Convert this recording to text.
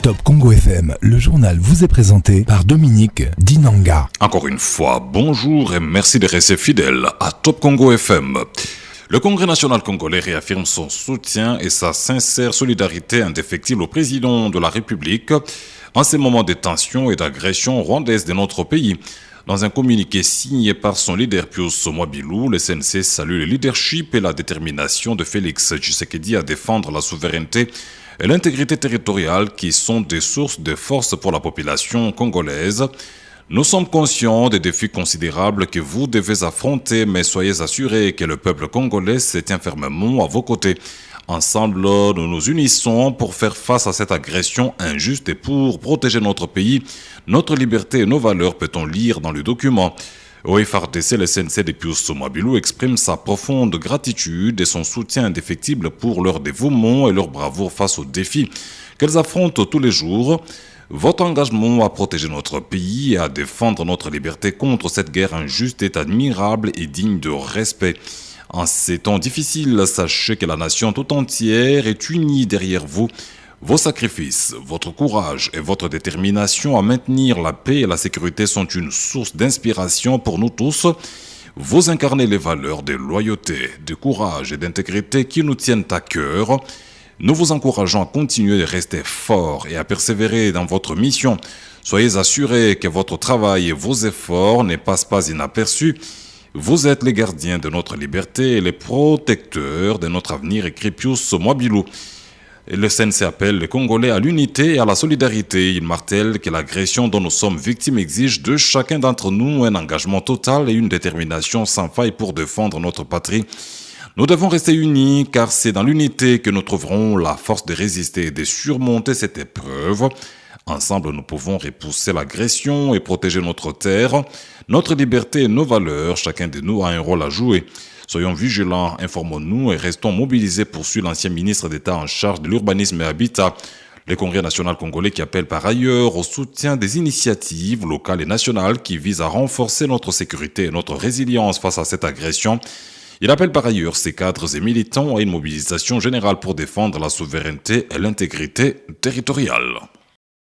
Top Congo FM, le journal vous est présenté par Dominique Dinanga. Encore une fois, bonjour et merci de rester fidèles à Top Congo FM. Le Congrès national congolais réaffirme son soutien et sa sincère solidarité indéfectible au président de la République en ces moments de tension et d'agression rwandaise de notre pays. Dans un communiqué signé par son leader Pius Mwabilou, le CNC salue le leadership et la détermination de Félix Tshisekedi à défendre la souveraineté et l'intégrité territoriale qui sont des sources de force pour la population congolaise. Nous sommes conscients des défis considérables que vous devez affronter, mais soyez assurés que le peuple congolais se tient fermement à vos côtés. Ensemble, nous nous unissons pour faire face à cette agression injuste et pour protéger notre pays, notre liberté et nos valeurs, peut-on lire dans le document. Au FRDC, le CNC de Pius Mwabilou exprime sa profonde gratitude et son soutien indéfectible pour leur dévouement et leur bravoure face aux défis qu'elles affrontent tous les jours. Votre engagement à protéger notre pays et à défendre notre liberté contre cette guerre injuste est admirable et digne de respect. En ces temps difficiles, sachez que la nation tout entière est unie derrière vous. Vos sacrifices, votre courage et votre détermination à maintenir la paix et la sécurité sont une source d'inspiration pour nous tous. Vous incarnez les valeurs de loyauté, de courage et d'intégrité qui nous tiennent à cœur. Nous vous encourageons à continuer de rester forts et à persévérer dans votre mission. Soyez assurés que votre travail et vos efforts ne passent pas inaperçus. Vous êtes les gardiens de notre liberté et les protecteurs de notre avenir, écrit Pius Mwabilou. Et le CNC appelle les Congolais à l'unité et à la solidarité. Il martèle que l'agression dont nous sommes victimes exige de chacun d'entre nous un engagement total et une détermination sans faille pour défendre notre patrie. Nous devons rester unis car c'est dans l'unité que nous trouverons la force de résister et de surmonter cette épreuve. Ensemble, nous pouvons repousser l'agression et protéger notre terre, notre liberté et nos valeurs. Chacun de nous a un rôle à jouer. Soyons vigilants, informons-nous et restons mobilisés, poursuit l'ancien ministre d'État en charge de l'urbanisme et habitat. Le Congrès national congolais qui appelle par ailleurs au soutien des initiatives locales et nationales qui visent à renforcer notre sécurité et notre résilience face à cette agression. Il appelle par ailleurs ses cadres et militants à une mobilisation générale pour défendre la souveraineté et l'intégrité territoriale.